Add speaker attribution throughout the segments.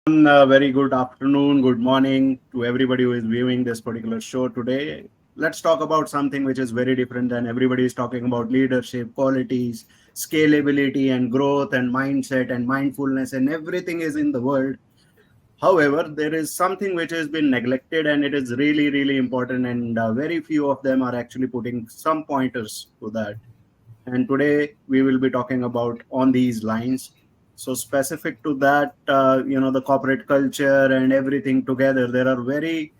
Speaker 1: Very good afternoon, good morning to everybody who is viewing this particular show today. Let's talk about something which is very different than everybody is talking about: leadership, qualities, scalability, and growth, and mindset, and mindfulness, and everything is in the world. However, there is something which has been neglected, and it is really, really important, and very few of them are actually putting some pointers to that. And today we will be talking about on these lines. So specific to that, the corporate culture and everything together, there are very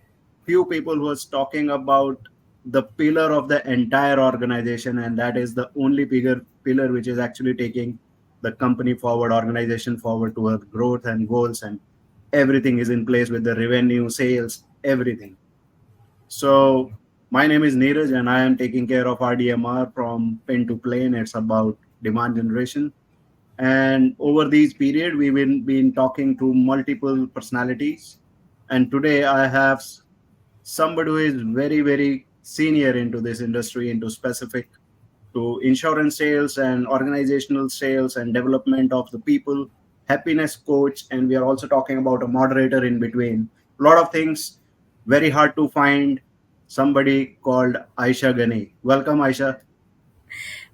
Speaker 1: few people who are talking about the pillar of the entire organization, and that is the only bigger pillar which is actually taking the company forward, organization forward towards growth and goals, and everything is in place with the revenue, sales, everything. So my name is Neeraj, and I am taking care of RDMR from pen to plane. It's about demand generation. And over these period, we've been talking to multiple personalities. And today I have somebody who is very, very senior into this industry, into specific to insurance sales and organizational sales and development of the people, happiness coach, and we are also talking about a moderator in between. A lot of things, very hard to find somebody called Aisha Ghani. Welcome, Aisha.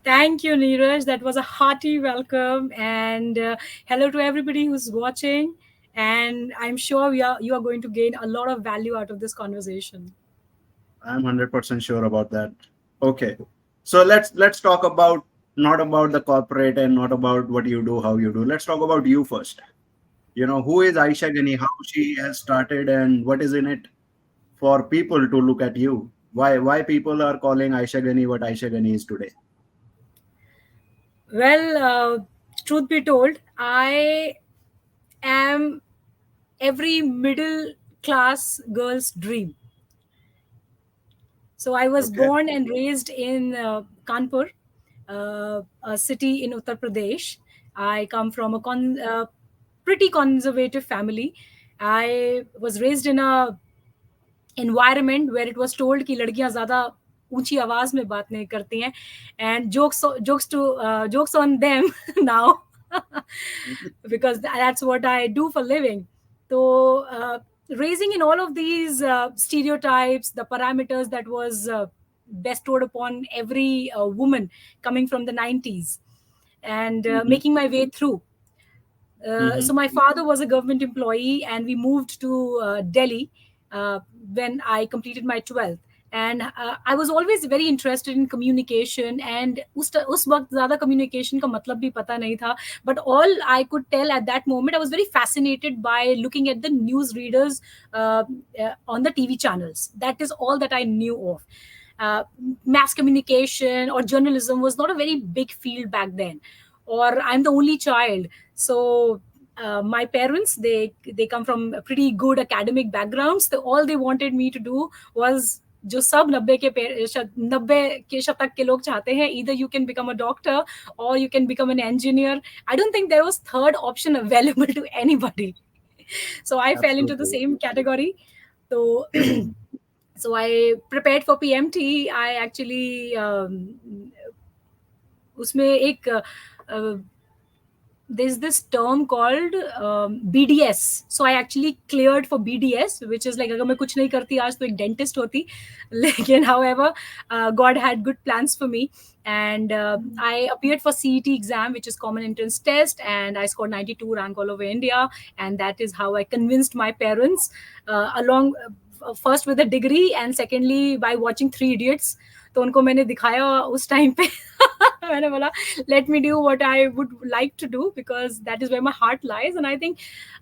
Speaker 2: Thank you, Neeraj. That was a hearty welcome, and hello to everybody who's watching. And I'm sure you are going to gain a lot of value out of this conversation.
Speaker 1: I'm 100% sure about that. Okay, so let's talk about not about the corporate and not about what you do, how you do. Let's talk about you first. Who is Aisha Ghani, how she has started, and what is in it for people to look at you. Why people are calling Aisha Ghani what Aisha Ghani is today?
Speaker 2: Well, truth be told, I am every middle class girl's dream. So I was
Speaker 1: Okay.
Speaker 2: born and raised in Kanpur, a city in Uttar Pradesh. I come from a pretty conservative family. I was raised in a environment where it was told कि लड़कियां ज़्यादा ऊंची आवाज में बात नहीं करती हैं and jokes on them now because that's what I do for living. So raising in all of these stereotypes, the parameters that was bestowed upon every woman coming from the 90s and
Speaker 1: Mm-hmm.
Speaker 2: making my way through.
Speaker 1: Mm-hmm.
Speaker 2: So my father was a government employee, and we moved to Delhi when I completed my 12th. And I was always very interested in communication, and उस वक्त ज़्यादा communication का मतलब भी पता नहीं था. But all I could tell at that moment, I was very fascinated by looking at the news readers on the TV channels. That is all that I knew of. Uh, Mass communication or journalism was not a very big field back then, or I'm the only child. So my parents, they come from pretty good academic backgrounds. All they wanted me to do was जो सब 90 के शतक के लोग चाहते हैं, either you can become a doctor or you can become an engineer. I don't think there was third option available to anybody. So I fell into the
Speaker 1: Absolutely.
Speaker 2: same category. So so I prepared for PMT. I actually उसमें एक there's this term called BDS. So I actually cleared for BDS, which is like अगर मैं कुछ नहीं करती आज तो एक dentist होती. लेकिन however, God had good plans for me. And I appeared for CET exam, which is Common Entrance Test, and I scored 92 rank all over India. And that is how I convinced my parents, along first with a degree and secondly by watching Three Idiots. तो उनको मैंने दिखाया उस time पे मैंने बोला let me do what I would like to do because that is where my heart lies. And I think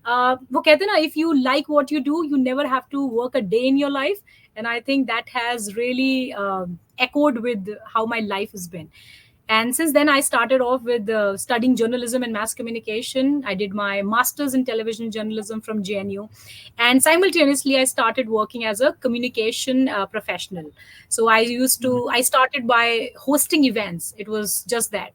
Speaker 2: वो कहते हैं ना, if you like what you do, you never have to work a day in your life. And I think that has really echoed with how my life has been. And since then, I started off with studying journalism and mass communication. I did my master's in television journalism from JNU. And simultaneously, I started working as a communication professional. So I started by hosting events. It was just that.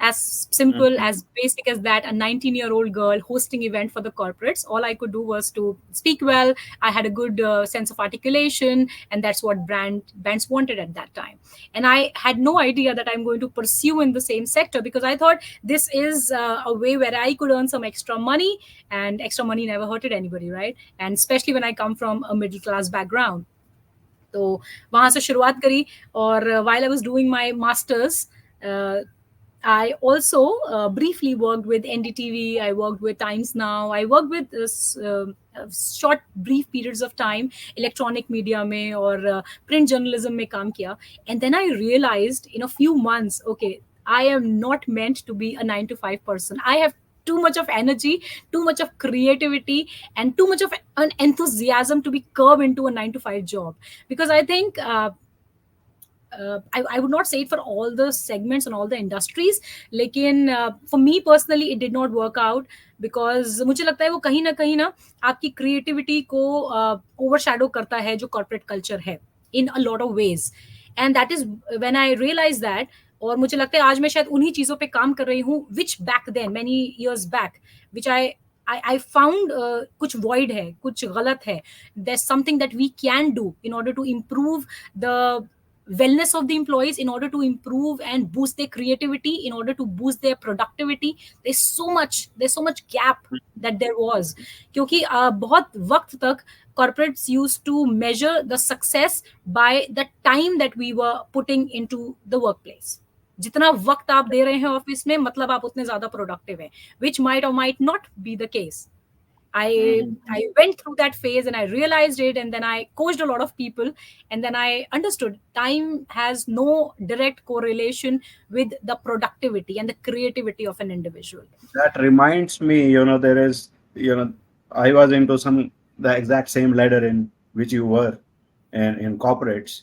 Speaker 2: As simple,
Speaker 1: Mhm.
Speaker 2: as basic as that. A 19-year-old girl hosting event for the corporates, all I could do was to speak well. I had a good sense of articulation, and that's what brands wanted at that time. And I had no idea that I'm going to pursue in the same sector, because I thought this is a way where I could earn some extra money, and extra money never hurted anybody, right? And especially when I come from a middle class background. तो वहां से शुरुआत करी. और while I was doing my masters, uh, I also briefly worked with NDTV. I worked with Times Now. I worked with short, brief periods of time electronic media में और print journalism में काम किया. And then I realized in a few months, okay, I am not meant to be a 9 to 5 person. I have too much of energy, too much of creativity, and too much of an enthusiasm to be curved into a 9 to 5 job. Because I think I would not say it for all the segments and all the industries, लेकिन for me personally it did not work out, because मुझे लगता है वो कहीं ना आपकी creativity को overshadow करता है जो corporate culture है in a lot of ways. And that is when I realized that. और मुझे लगता है आज मैं शायद उन्हीं चीज़ों पे काम कर रही हूँ which back then many years back, which I found कुछ void है, कुछ गलत है. There's something that we can do in order to improve the wellness of the employees, in order to improve and boost their creativity, in order to boost their productivity. There's so much gap that there was, क्योंकि बहुत वक्त तक corporates used to measure the success by the time that we were putting into the workplace. जितना वक्त आप दे रहे हैं office में, मतलब आप उतने ज्यादा प्रोडक्टिव हैं, which might or might not be the case. I went through that phase and I realized it, and then I coached a lot of people, and then I understood time has no direct correlation with the productivity and the creativity of an individual.
Speaker 1: That reminds me, there is, I was into the exact same ladder in which you were in corporates.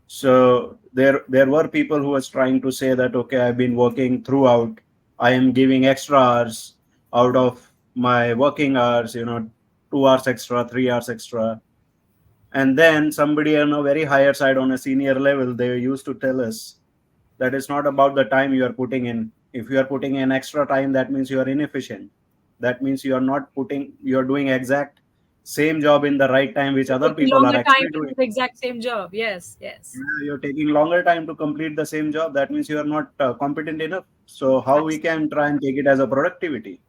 Speaker 1: So there were people who was trying to say that, okay, I've been working throughout, I am giving extra hours out of my working hours, 2 hours extra, 3 hours extra. And then somebody on a very higher side, on a senior level, they used to tell us that it's not about the time you are putting in. If you are putting in extra time, that means you are inefficient. That means you are doing exact same job in the right time, which
Speaker 2: You're
Speaker 1: other
Speaker 2: taking
Speaker 1: people are
Speaker 2: longer time
Speaker 1: actually
Speaker 2: to do
Speaker 1: doing.
Speaker 2: the exact same job. Yes, yes.
Speaker 1: Yeah, you're taking longer time to complete the same job. That means you are not competent enough. So how we
Speaker 2: Absolutely.
Speaker 1: can try and take it as a productivity?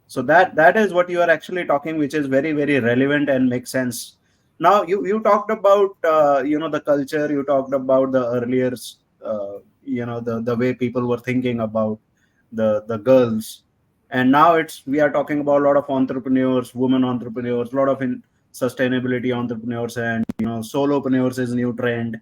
Speaker 1: So that is what you are actually talking, which is very, very relevant and makes sense. Now you talked about the culture. You talked about the earlier the way people were thinking about the girls, and now we are talking about a lot of entrepreneurs, women entrepreneurs, a lot of sustainability entrepreneurs, and solopreneurs is new trend,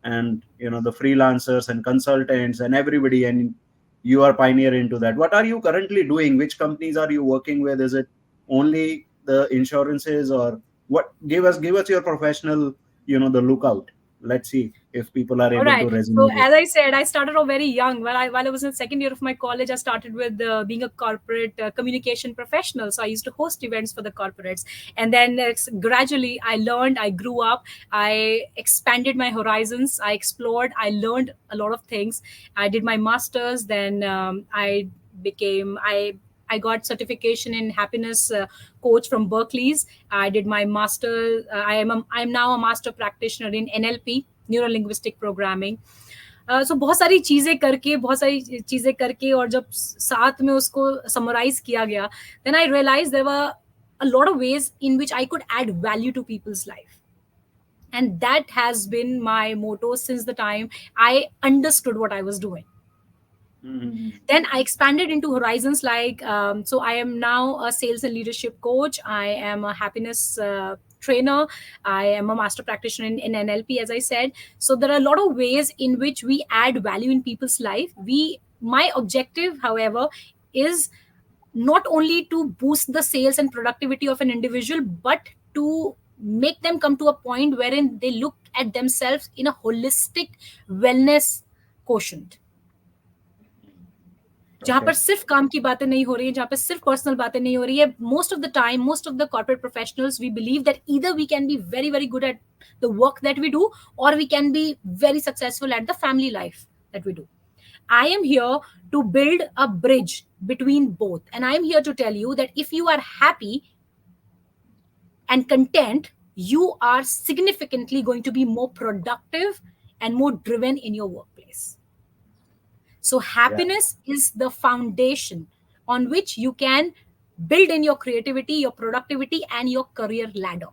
Speaker 1: and the freelancers and consultants and everybody, and you are pioneer into that. What are you currently doing? Which companies are you working with? Is it only the insurances, or what? Give us your professional, the lookout. Let's see if people are
Speaker 2: All
Speaker 1: able to
Speaker 2: right. So
Speaker 1: resonate with
Speaker 2: as I said, I started off very young. While I was in second year of my college, I started with being a corporate communication professional. So I used to host events for the corporates, and then gradually I learned. I grew up. I expanded my horizons. I explored. I learned a lot of things. I did my masters. Then became I got certification in happiness coach from Berkeley's. I did my master. I'm now a master practitioner in NLP, neuro linguistic programming. So बहुत सारी चीजें करके और जब साथ में उसको summarise किया गया, then I realise there were a lot of ways in which I could add value to people's life. And that has been my motto since the time I understood what I was doing. Then I expanded into horizons like, so I am now a sales and leadership coach. I am a happiness trainer. I am a master practitioner in NLP, as I said. So there are a lot of ways in which we add value in people's life. My objective, however, is not only to boost the sales and productivity of an individual, but to make them come to a point wherein they look at themselves in a holistic wellness quotient. जहाँ पर सिर्फ काम की बातें नहीं हो रही है, जहाँ पर सिर्फ पर्सनल बातें नहीं हो रही है. Most of the time, most of the corporate professionals, we believe that either we can be very very good at the work that we do, और we can be very successful at the family life that we do. I am here to build a bridge between both. And I'm here to tell you that if you are happy and content, you are significantly going to be more productive and more driven in your workplace. So,
Speaker 1: Yeah.
Speaker 2: happiness is the foundation on which you can build in your creativity, your productivity, and your career ladder.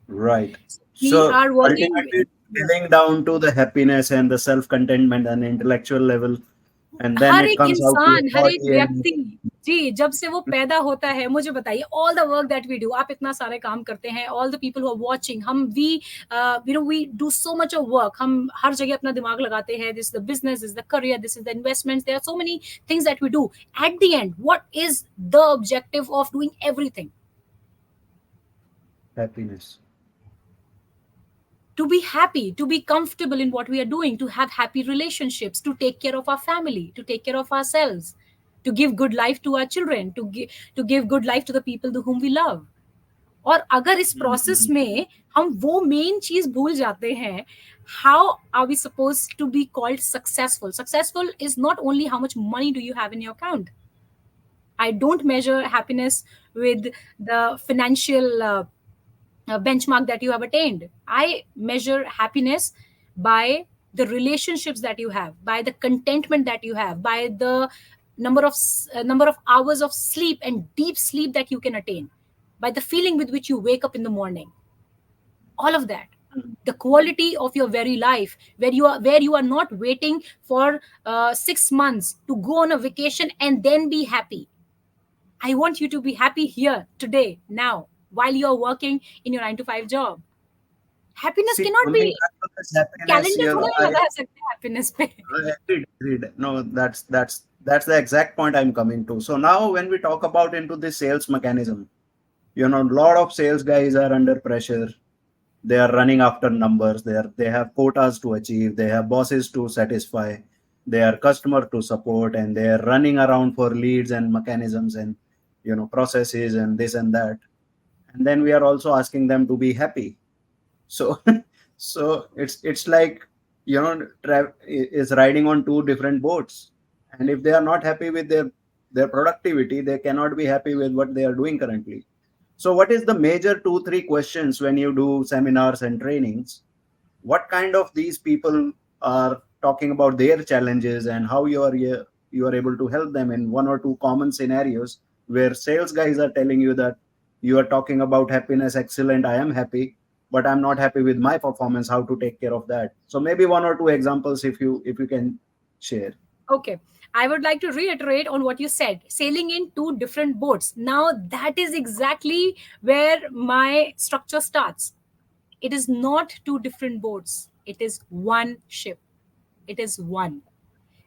Speaker 1: Right.
Speaker 2: We
Speaker 1: So
Speaker 2: are working.
Speaker 1: ultimately,
Speaker 2: Yes.
Speaker 1: drilling down to the happiness and the self-contentment and intellectual level, and then
Speaker 2: her
Speaker 1: it
Speaker 2: एक
Speaker 1: comes out to your
Speaker 2: इंसान, हर एक
Speaker 1: body and
Speaker 2: व्यक्ति, जी, जब से वो पैदा होता है, मुझे बताइए, all the work that we do, आप इतना सारे काम करते हैं, all the people who are watching, हम we you know we do so much of work, हम हर जगह अपना दिमाग लगाते हैं, this is the business, this is the career, this is the investments, there are so many things that we do. At the end, what is the objective of doing everything?
Speaker 1: happiness.
Speaker 2: To be happy, to be comfortable in what we are doing, to have happy relationships, to take care of our family, to take care of ourselves, to give good life to our children, to give good life to the people to whom we love. और अगर इस process
Speaker 1: Mhm.
Speaker 2: में हम वो main चीज भूल जाते हैं, how are we supposed to be called successful? Successful is not only how much money do you have in your account. I don't measure happiness with the financial benchmark that you have attained. I measure happiness by the relationships that you have, by the contentment that you have, by the number of hours of sleep and deep sleep that you can attain, by the feeling with which you wake up in the morning. All of that, the quality of your very life, where you are not waiting for 6 months to go on a vacation and then be happy. I want you to be happy here, today, now, while you're working in your 9 to 5 job. Happiness
Speaker 1: See,
Speaker 2: cannot be
Speaker 1: coming back to this happiness,
Speaker 2: calendar
Speaker 1: you
Speaker 2: थोड़ा
Speaker 1: know,
Speaker 2: ही लगा सकते हैं happiness पे.
Speaker 1: I agreed. No, that's the exact point I'm coming to. So now when we talk about into the sales mechanism, you know, a lot of sales guys are under pressure. They are running after numbers. They have quotas to achieve. They have bosses to satisfy. They are customer to support, and they are running around for leads and mechanisms and processes and this and that. And then we are also asking them to be happy. So so it's like is riding on two different boats, and if they are not happy with their productivity, they cannot be happy with what they are doing currently. So what is the major 2 3 questions when you do seminars and trainings? What kind of these people are talking about their challenges, and how you are able to help them in 1 or 2 common scenarios where sales guys are telling you that you are talking about happiness, excellent, I am happy, but I'm not happy with my performance, how to take care of that? So maybe 1 or 2 examples if you can share.
Speaker 2: Okay, I would like to reiterate on what you said, sailing in two different boats. Now that is exactly where my structure starts. It is not two different boats, it is one ship. It is one.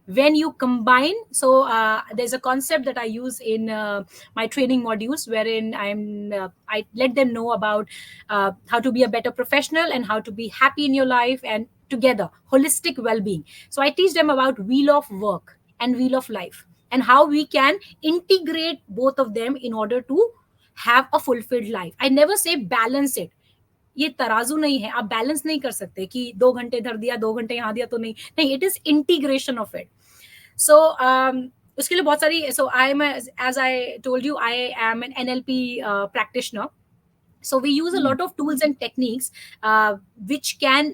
Speaker 2: When you combine, so there's a concept that I use in my training modules, wherein I let them know about how to be a better professional and how to be happy in your life, and together holistic well-being. So I teach them about wheel of work and wheel of life, and how we can integrate both of them in order to have a fulfilled life. I never say balance it. ये तराजू नहीं है, आप balance नहीं कर सकते कि 2 घंटे इधर दिया 2 घंटे यहाँ दिया तो नहीं, नहीं, it is integration of it. So उसके लिए बहुत सारी, so I am, as I told you, I am an NLP practitioner. So we use a lot of tools and techniques which can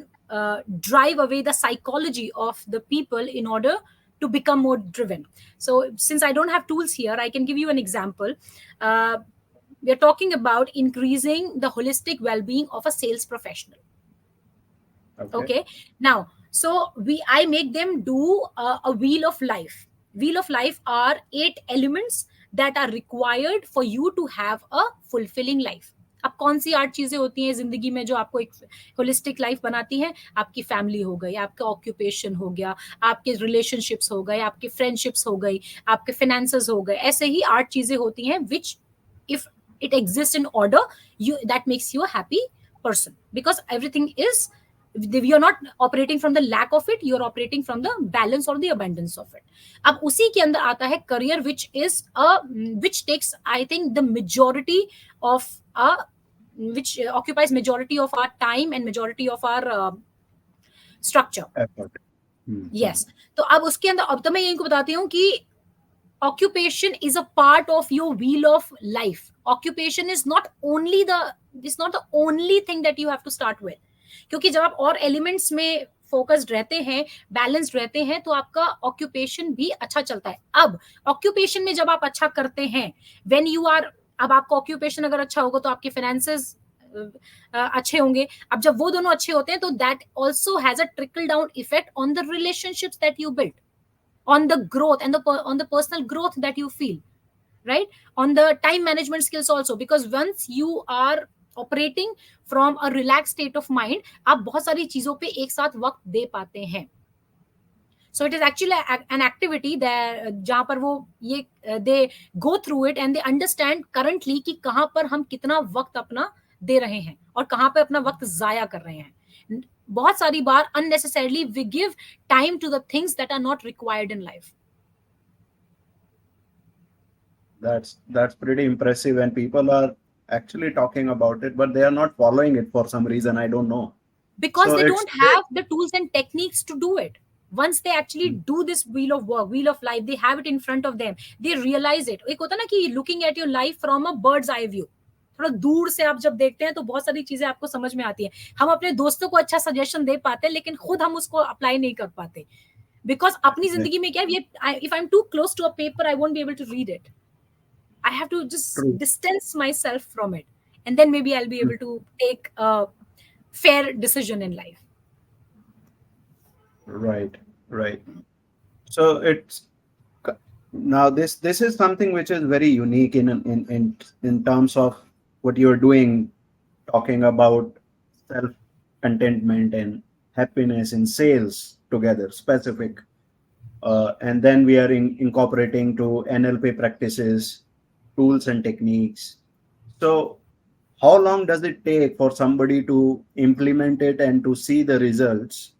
Speaker 2: drive away the psychology of the people in order to become more driven. So since I don't have tools here, I can give you an example. uh, we are talking about increasing the holistic well-being of a sales professional.
Speaker 1: Okay.
Speaker 2: Okay, now, so I make them do a wheel of life. Wheel of life are 8 elements that are required for you to have a fulfilling life. अब कौन सी 8 चीजें होती हैं जिंदगी में जो आपको एक होलिस्टिक लाइफ बनाती हैं? आपकी फैमिली हो गई, आपका ऑक्यूपेशन हो गया, आपके रिलेशनशिप्स हो गए, आपके फ्रेंडशिप्स हो गई, आपके फाइनेंसेस हो गए. ऐसे ही 8 चीजें होती हैं which, if it exists in order, you that makes you a happy person, because everything is, you're not operating from the lack of it, you're operating from the balance or the abundance of it. अब उसी के अंदर आता है career, which takes, I think, the majority of which occupies majority of our time and majority of our structure.
Speaker 1: Effort.
Speaker 2: Yes, तो अब उसके अंदर अब तो मैं यही को बताती हूँ कि occupation is a part of your wheel of life. Occupation is not the only thing that you have to start with. क्योंकि जब आप और एलिमेंट्स में फोकस्ड रहते हैं, बैलेंस्ड रहते हैं, तो आपका ऑक्यूपेशन भी अच्छा चलता है. अब ऑक्यूपेशन में जब आप अच्छा करते हैं, व्हेन यू आर, अब आपका ऑक्यूपेशन अगर अच्छा होगा तो आपके फाइनेंसेस अच्छे होंगे. अब जब वो दोनों अच्छे होते हैं तो that also has a trickle down effect on the relationships that you build, on the growth and on the personal growth that you feel, right? On the time management skills also, because once you are operating from a relaxed state of mind, आप बहुत सारी चीजों पे एक साथ वक्त दे पाते हैं. So it is actually an activity that जहां पर वो ये they go through it and they understand currently कि कहां पर हम कितना वक्त अपना दे रहे हैं और कहां पे अपना वक्त जाया कर रहे हैं. बहुत सारी बार unnecessarily we give time to the things that are not required in life.
Speaker 1: That's pretty impressive, and people are actually talking about it, but they are not following it for some reason. I don't know.
Speaker 2: Because
Speaker 1: So
Speaker 2: they
Speaker 1: it's
Speaker 2: don't have the tools and techniques to do it. Once they actually do this wheel of work, wheel of life, they have it in front of them, they realize it. एक होता ना कि looking at your life from a bird's eye view, थोड़ा दूर से आप जब देखते हैं तो बहुत सारी चीजें आपको समझ में आती हैं. हम अपने दोस्तों को अच्छा सजेशन दे पाते हैं, लेकिन खुद हम उसको अप्लाई नहीं कर पाते, बिकॉज अपनी जिंदगी में क्या है, if I am too close to a paper I won't be able to read it. I have to just
Speaker 1: true.
Speaker 2: distance myself from it, and then maybe I'll be able to take a fair decision in life.
Speaker 1: Right, right. So it's now this is something which is very unique in terms of what you're doing, talking about self contentment and happiness in sales together, specific, and then we are incorporating to NLP practices, tools and techniques. So how long does it take for somebody to implement it and to see the results?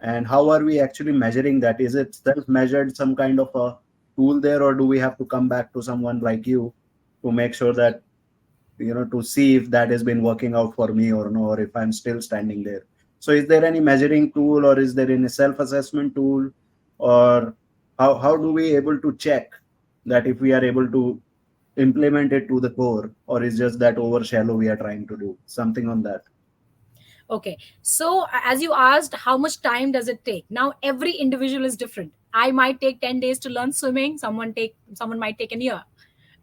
Speaker 1: And how are we actually measuring that? Is it self-measured, some kind of a tool there, or do we have to come back to someone like you to make sure that, to see if that has been working out for me or no, or if I'm still standing there? So is there any measuring tool, or is there any self-assessment tool, or how do we able to check that if we are able to implement it to the core, or is just that over shallow we are trying to do something on that?
Speaker 2: Okay, so as you asked, how much time does it take? Now every individual is different. I might take 10 days to learn swimming, someone might take a year,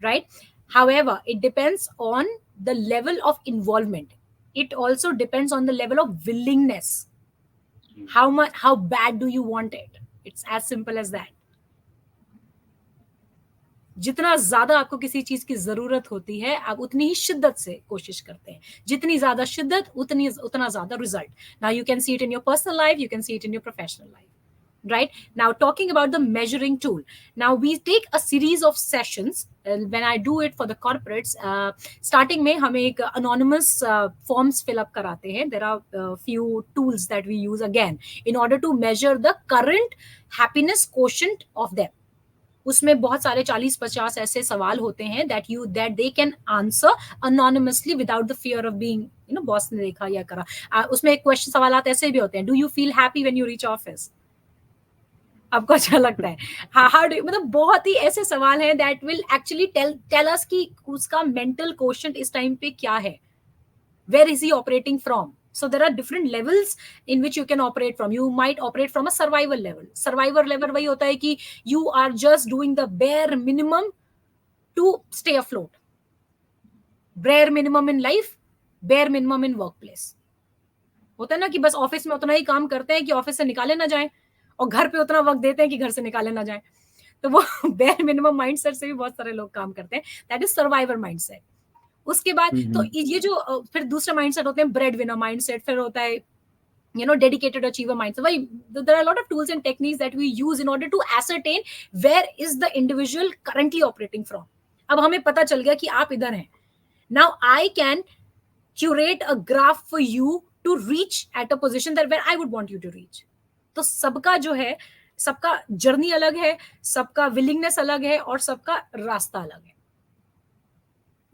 Speaker 2: right? However, it depends on the level of involvement. It also depends on the level of willingness. How bad do you want it? It's as simple as that. जितना ज्यादा आपको किसी चीज की जरूरत होती है, आप उतनी ही शिद्दत से कोशिश करते हैं. जितनी ज्यादा शिद्दत उतना ज्यादा result. Now you can see it in your personal life, you can see it in your professional life. Right now, talking about the measuring tool, now we take a series of sessions. When I do it for the corporates, starting में हम एक anonymous forms fill up कराते हैं. There are few tools that we use again in order to measure the current happiness quotient of them. उसमें बहुत सारे 40-50 ऐसे सवाल होते हैं that they can answer anonymously without the fear of being, boss ने देखा या करा. उसमें एक क्वेश्चन सवाल ऐसे भी होते हैं, do you feel happy when you reach office? आपको अच्छा लगता है? मतलब बहुत ही ऐसे सवाल हैं that will actually tell us कि उसका मेंटल क्वोशंट इस टाइम पे क्या है, where is he operating from. So there are different levels in which you can operate from. You might operate from a survival level. Survival level वही होता है कि you are just doing the bare minimum to stay afloat. Bare minimum in life, bare minimum in workplace. होता है ना कि बस office में उतना ही काम करते हैं कि ऑफिस से निकाले ना जाए, और घर पे उतना वक्त देते हैं कि घर से निकाले ना जाए. तो वो bare minimum माइंडसेट से भी बहुत सारे लोग काम करते हैं. That is survivor mindset. उसके बाद तो ये जो फिर दूसरा माइंडसेट होते हैं ब्रेड विनर माइंडसेट, फिर होता है dedicated achiever mindset. Why there are a lot of tools and techniques that we use in order to ascertain where is the individual currently operating from. अब हमें पता चल गया कि आप इधर हैं. Now I can curate a graph for you to reach at a position that where I would want you to reach. तो सबका जो है, सबका जर्नी अलग है, सबका विलिंगनेस अलग है, और सबका रास्ता अलग है.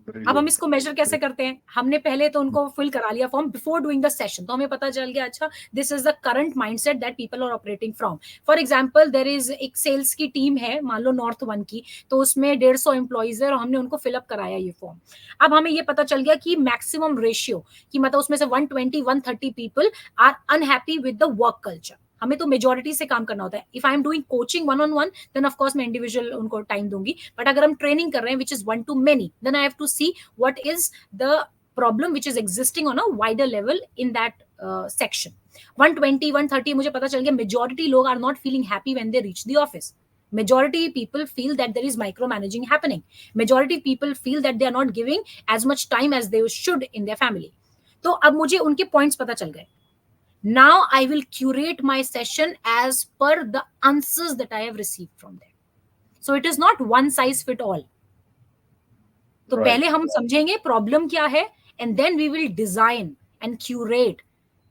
Speaker 2: अब हम इसको मेजर कैसे करते हैं? हमने पहले तो उनको फिल करा लिया form before doing the session, तो हमें पता चल गया अच्छा this is the current mindset that people are operating from. For example there is एक सेल्स की टीम है, मान लो नॉर्थ वन की, तो उसमें 150 एम्प्लॉइज है और हमने उनको फिलअप कराया ये फॉर्म. अब हमें ये पता चल गया कि मैक्सिमम रेशियो कि मतलब उसमें से 120 130 people are unhappy with the work culture. हमें तो मेजोरिटी से काम करना होता है. If I am doing coaching one on one then of course मैं इंडिविजुअल उनको टाइम दूंगी, बट अगर हम ट्रेनिंग कर रहे हैं which is one to many, then I have to see what is the problem which is existing on a wider level in that section. 120 130 मुझे पता चल गया majority लोग are not feeling happy when they reach the office. Majority people feel that there is micromanaging happening. Majority people feel that they are not giving as much time as they should in their family. तो अब मुझे उनके points पता चल गए. Now I will curate my session as per the answers that I have received from them. So it is not one size fit all. तो पहले हम समझेंगे प्रॉब्लम क्या है and then we will design and curate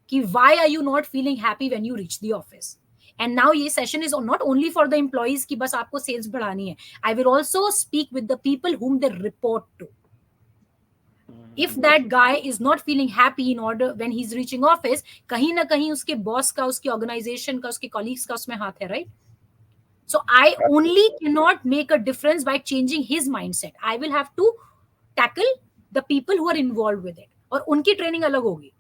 Speaker 2: कि why are you not feeling happy when you reach the office. And now ये session is not only for the employees की बस आपको सेल्स बढ़ानी है. I will also speak with the people whom they report to. If that guy is not feeling happy in order when he's reaching office, कहीं ना कहीं उसके boss का, उसकी ऑर्गेनाइजेशन का, उसके कॉलीग्स का उसमें हाथ है, right? So I only cannot make a difference by changing his mindset. I will have to tackle the people who are involved with it. और उनकी ट्रेनिंग अलग होगी.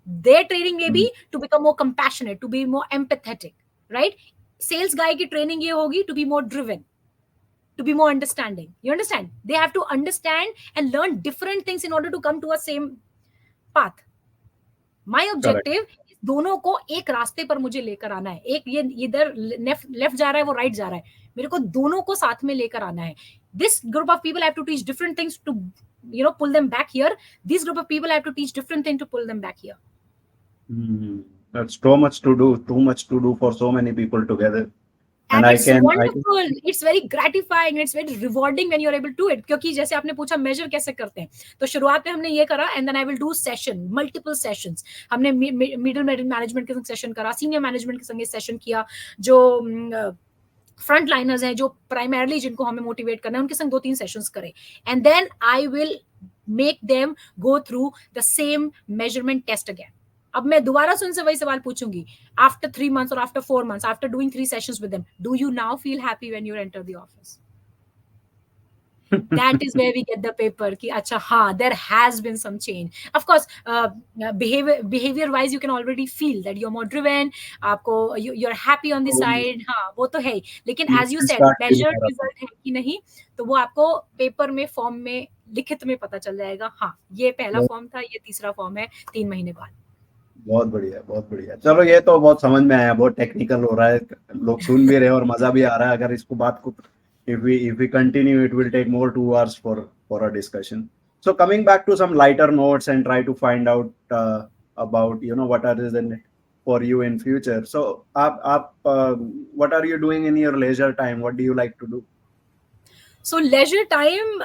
Speaker 2: Their training may be to become more compassionate, to be more empathetic, right? Sales guy की training ये होगी to be more driven, to be more understanding. You understand? They have to understand and learn different things in order to come to a same path. My objective is दोनों को एक रास्ते पर मुझे लेकर आना है. एक ये इधर लेफ्ट जा रहा है, वो राइट जा रहा है, मेरे को दोनों को साथ में लेकर आना है. This group of people have to teach different things to, you know, pull them back here. This group of people have to teach different things to pull them back here.
Speaker 1: That's too much to do for so many people together.
Speaker 2: And it's wonderful. It's very gratifying. It's very rewarding when you're able to do it. क्योंकि जैसे आपने पूछा measure कैसे करते हैं, तो शुरुआत में हमने ये करा and then I will do session, multiple sessions. हमने middle management के संग session करा, senior management के संग session किया, जो फ्रंट लाइनर्स हैं, जो प्राइमरली जिनको हमें मोटिवेट करना है, उनके संग 2-3 सेशंस करें. And then I will make them go through the same measurement test again. अब मैं दोबारा से उनसे वही सवाल पूछूंगी आफ्टर 3 months और after 4 months, after doing 3 sessions with them, do you now feel happy when you enter the office? That is where we get the paper ki acha ha, there has been some change. Of course behavior wise you can already feel that you're more driven, aapko you're happy on the side, ha wo to hai. Lekin as you said measured result hai ki nahi, to wo aapko paper mein form mein लिखित में पता चल जाएगा. हाँ, ये पहला form था, ये तीसरा फॉर्म है 3 महीने बाद.
Speaker 1: बहुत बढ़िया, बहुत बढ़िया. चलो ये तो बहुत समझ में आया, बहुत टेक्निकल हो रहा है, लोग सुन भी रहे हैं और मजा भी आ रहा है. अगर इसको बात को if we continue, it will take more 2 hours for a discussion. So coming back to some lighter notes and try to find out about, you know, what are in for you in future. So what are you doing in your leisure time? What do you like to do?
Speaker 2: So leisure time,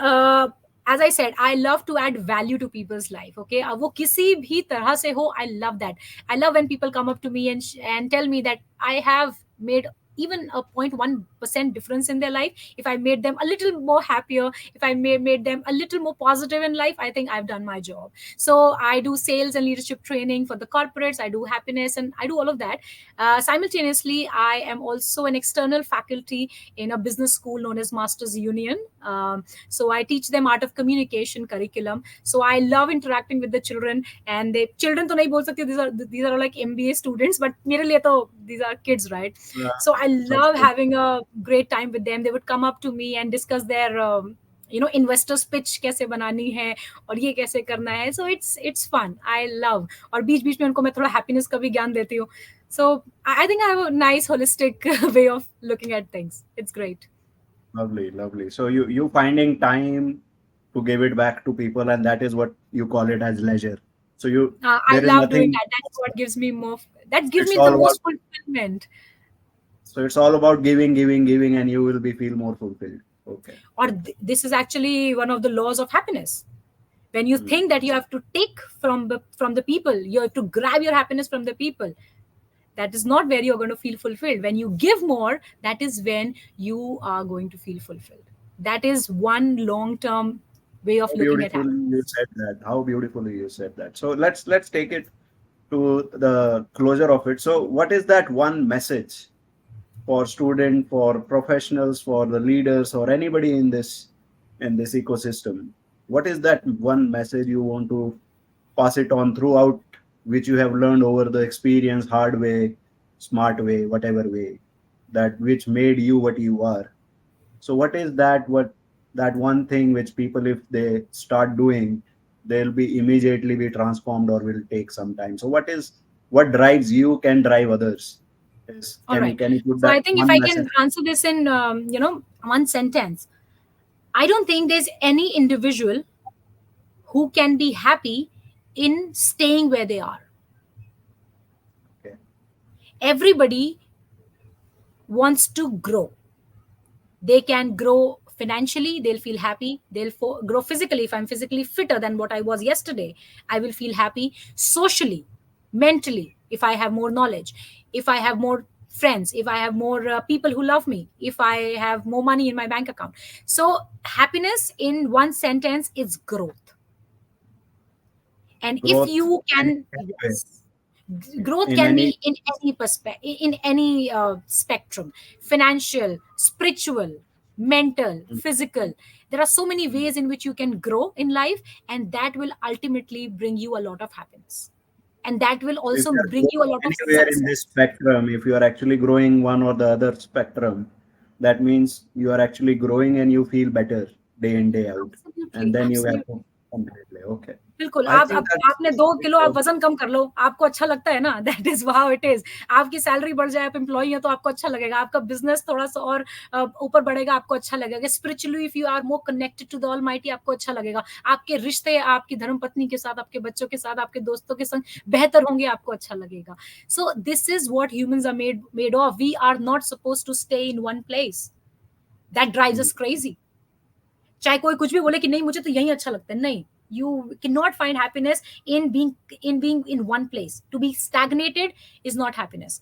Speaker 2: as I said, I love to add value to people's life. Okay, अब वो किसी भी तरह से हो, I love that. I love when people come up to me and tell me that I have made even a 0.1% difference in their life. If I made them a little more happier, if I made them a little more positive in life, I think I've done my job. So I do sales and leadership training for the corporates. I do happiness and I do all of that. Simultaneously, I am also an external faculty in a business school known as Masters Union. So I teach them art of communication curriculum. So I love interacting with the children, and the children to nahi bol sakte, these are like MBA students, but mere liye to these are kids, right? Yeah. So I love having a great time with them. They would come up to me and discuss their you know, investors pitch कैसे बनानी है और ये कैसे करना है. So it's fun. I love. और बीच-बीच में उनको मैं थोड़ा happiness का भी ज्ञान देती हूँ. So I think I have a nice holistic way of looking at things. It's great.
Speaker 1: Lovely. So you finding time to give it back to people, and that is what you call it as leisure. So
Speaker 2: I love doing that. That's what gives me more. That gives me the most fulfillment.
Speaker 1: So it's all about giving, and you will feel more fulfilled. Okay.
Speaker 2: Or this is actually one of the laws of happiness. When you think that you have to take from the people, you have to grab your happiness from the people, that is not where you're going to feel fulfilled. When you give more, that is when you are going to feel fulfilled. That is one long-term way of
Speaker 1: How
Speaker 2: looking at
Speaker 1: beautifully you
Speaker 2: happiness.
Speaker 1: said that. How beautifully you said that. So let's take it to the closure of it. So what is that one message for student, for professionals, for the leaders, or anybody in this ecosystem? What is that one message you want to pass it on throughout, which you have learned over the experience, hard way, smart way, whatever way, that which made you what you are? So what is that, what that one thing which people, if they start doing, they'll be immediately be transformed or will take some time? So what drives you can drive others? Is
Speaker 2: All right.
Speaker 1: can you put
Speaker 2: So
Speaker 1: that
Speaker 2: I think if
Speaker 1: one
Speaker 2: I
Speaker 1: message?
Speaker 2: can answer this in one sentence, I don't think there's any individual who can be happy in staying where they are.
Speaker 1: Okay.
Speaker 2: Everybody wants to grow. They can grow financially, they'll feel happy. They'll grow physically. If I'm physically fitter than what I was yesterday, I will feel happy. Socially, mentally, if I have more knowledge, if I have more friends, if I have more people who love me, if I have more money in my bank account. So happiness in one sentence is growth. And if
Speaker 1: Growth
Speaker 2: you
Speaker 1: in
Speaker 2: can,
Speaker 1: any way,
Speaker 2: yes, growth
Speaker 1: in
Speaker 2: can
Speaker 1: any.
Speaker 2: be in any perspective, in any spectrum: financial, spiritual, mental, physical. There are so many ways in which you can grow in life, and that will ultimately bring you a lot of happiness, and that will
Speaker 1: If
Speaker 2: also
Speaker 1: you are
Speaker 2: bring you a
Speaker 1: growing
Speaker 2: lot of
Speaker 1: anywhere in this
Speaker 2: success.
Speaker 1: spectrum, if you are actually growing one or the other spectrum, that means you are actually growing and you feel better day in, day out. And
Speaker 2: Absolutely,
Speaker 1: then you have
Speaker 2: absolutely.
Speaker 1: to completely. Okay.
Speaker 2: बिल्कुल,
Speaker 1: I
Speaker 2: आप
Speaker 1: think
Speaker 2: अब आपने
Speaker 1: that's
Speaker 2: 2 kilo आप वज़न कम कर लो, आपको अच्छा लगता है ना, that is how it is. आपकी सैलरी बढ़ जाए, आप एम्प्लॉयी हैं तो आपको अच्छा लगेगा, आपका बिज़नेस थोड़ा-सा और ऊपर बढ़ेगा, आपको अच्छा लगेगा। Spiritually if you are more connected to the almighty, आपको अच्छा लगेगा। आपके रिश्ते आपकी धर्मपत्नी के साथ, आपके बच्चों के साथ, आपके दोस्तों के संग बेहतर होंगे, आपको अच्छा लगेगा। So this is what humans are made of. We are not supposed to stay in one place. That drives us crazy. चाहे कोई कुछ भी बोले कि नहीं मुझे तो यही अच्छा लगता है, नहीं, you cannot find happiness in being in one place. To be stagnated is not happiness.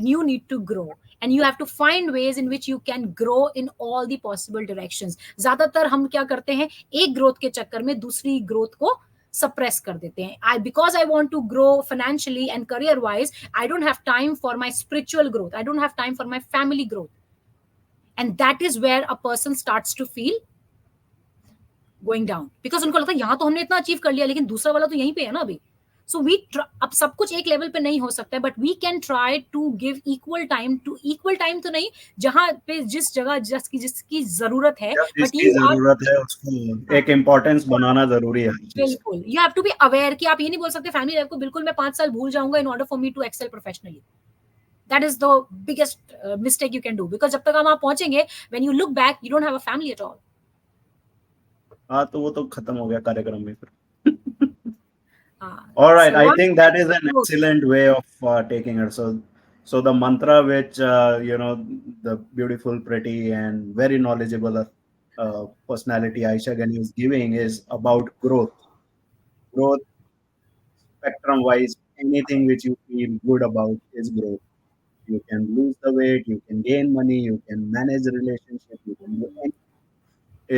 Speaker 2: You need to grow, and you have to find ways in which you can grow in all the possible directions. ज्यादातर हम क्या करते हैं, एक growth के चक्कर में दूसरी ग्रोथ को suppress कर देते हैं. Because I want to grow financially and career wise, I don't have time for my spiritual growth, I don't have time for my family growth, and that is where a person starts to feel going down, because उनको लगता है यहाँ तो हमने इतना achieve कर लिया, लेकिन दूसरा वाला तो यहीं पे है ना अभी. सो वी अब सब कुछ एक लेवल पे नहीं हो सकता है, but we can try to give equal time तो नहीं, जहां पे जिस जगह जिसकी जरूरत है,
Speaker 1: जब
Speaker 2: बट
Speaker 1: जिसकी
Speaker 2: यू आर.
Speaker 1: जरूरत है उसको एक इम्पोर्टेंस बनाना जरूरी है हर चीज का।
Speaker 2: बिल्कुल, you have to be aware कि आप ये नहीं बोल सकते फैमिली लाइफ को बिल्कुल मैं 5 साल भूल जाऊंगा in order for me to excel professionally. That is the biggest mistake you can do, because जब तक हम वहां पहुंचेंगे, when you look back, you don't have a family at all.
Speaker 1: हाँ, तो वो तो खत्म हो गया कार्यक्रम में फिर। All right,
Speaker 2: So
Speaker 1: I
Speaker 2: one
Speaker 1: think that is an
Speaker 2: growth.
Speaker 1: excellent way of taking it. So the mantra which the beautiful, pretty, and very knowledgeable personality Aisha Ghani is giving is about growth. Growth, spectrum wise, anything which you feel good about is growth. You can lose the weight, you can gain money, you can manage the relationship, you can do anything.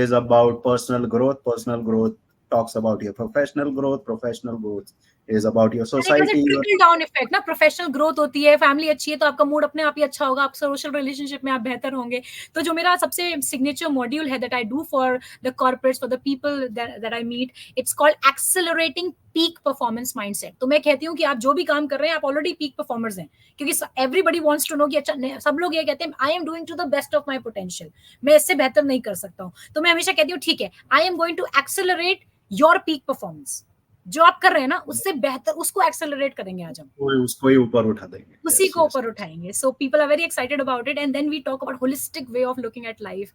Speaker 1: Is about personal growth. Personal growth talks about your professional growth. Professional growth is about your
Speaker 2: And it has a
Speaker 1: society, your.
Speaker 2: trickle down effect ना. Professional growth होती है, family अच्छी है तो आपका mood अपने आप ही अच्छा होगा, आप सोशल रिलेशनशिप में आप बेहतर होंगे. तो जो मेरा सबसे सिग्नेचर मॉड्यूल है that I do for the corporates, for the people that I meet, it's called accelerating peak performance mindset. तो मैं कहती हूँ कि आप जो भी काम कर रहे हैं, आप ऑलरेडी पीक परफॉर्मर्स हैं, क्योंकि एवरीबडी वांट्स टू नो कि अच्छा, सब लोग ये कहते हैं I am doing to the best of my potential, मैं इससे बेहतर नहीं कर सकता हूँ. तो मैं हमेशा कहती हूँ ठीक है, I am going to accelerate your peak performance. जो आप कर रहे हैं ना, उससे बेहतर उसको एक्सेलरेट करेंगे आज हम,
Speaker 1: उसको ही ऊपर उठा देंगे.
Speaker 2: उसी
Speaker 1: Yes,
Speaker 2: को
Speaker 1: yes.
Speaker 2: ऊपर उठाएंगे. So people are very excited about it, and then we talk about holistic way of looking at life.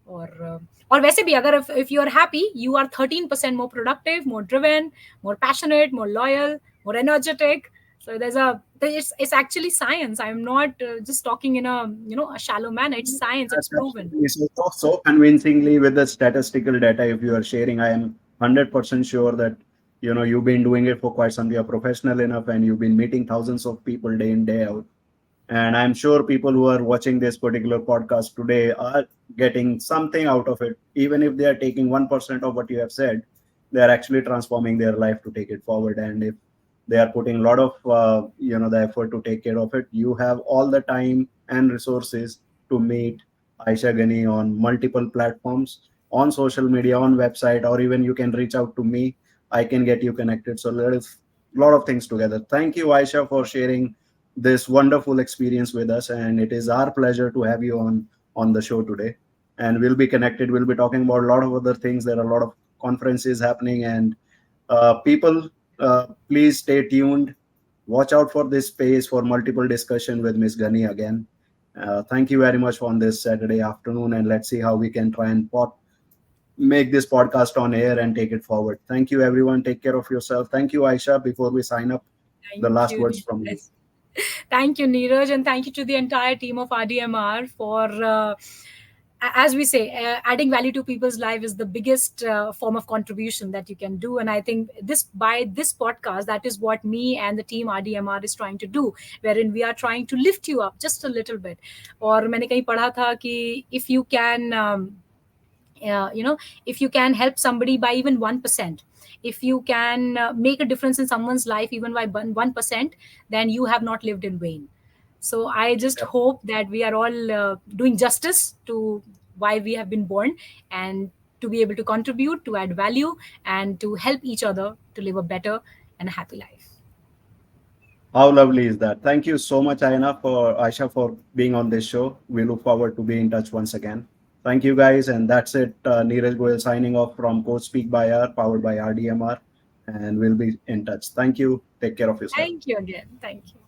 Speaker 2: और वैसे भी अगर if you are happy, you are 13% more productive, more driven, more passionate, more loyal, more energetic. So it's actually science. I'm not just talking in a shallow manner. It's science. It's
Speaker 1: That's
Speaker 2: proven.
Speaker 1: absolutely so convincingly with the statistical data. If you are sharing, I am 100% sure that you've been doing it for quite some. You're professional enough, and you've been meeting thousands of people day in, day out. And I'm sure people who are watching this particular podcast today are getting something out of it. Even if they are taking 1% of what you have said, they are actually transforming their life to take it forward. And if they are putting a lot of the effort to take care of it, you have all the time and resources to meet Aisha Ghani on multiple platforms, on social media, on website, or even you can reach out to me. I can get you connected. So there is a lot of things together. Thank you, Aisha, for sharing this wonderful experience with us, and it is our pleasure to have you on the show today. And we'll be connected. We'll be talking about a lot of other things. There are a lot of conferences happening, and people, please stay tuned. Watch out for this space for multiple discussion with Miss Ghani again. Thank you very much on this Saturday afternoon, and let's see how we can try and make this podcast on air and take it forward. Thank you, everyone. Take care of yourself. Thank you, Aisha. Before we sign up, the
Speaker 2: Thank
Speaker 1: last
Speaker 2: you,
Speaker 1: words from you.
Speaker 2: Neeraj. Thank you, Neeraj, and thank you to the entire team of RDMR for, as we say, adding value to people's life is the biggest form of contribution that you can do. And I think this podcast, that is what me and the team RDMR is trying to do, wherein we are trying to lift you up just a little bit. और मैंने कहीं पढ़ा था कि if you can if you can help somebody by even 1%, if you can make a difference in someone's life even by 1%, then you have not lived in vain. So I just
Speaker 1: Yep.
Speaker 2: hope that we are all doing justice to why we have been born, and to be able to contribute, to add value, and to help each other to live a better and a happy life.
Speaker 1: How lovely is that? Thank you so much, Aisha, for being on this show. We look forward to being in touch once again. Thank you, guys. And that's it. Neeraj Goyal signing off from Coach Speak by R, powered by RDMR. And we'll be in touch. Thank you. Take care of yourself.
Speaker 2: Thank you again. Thank you.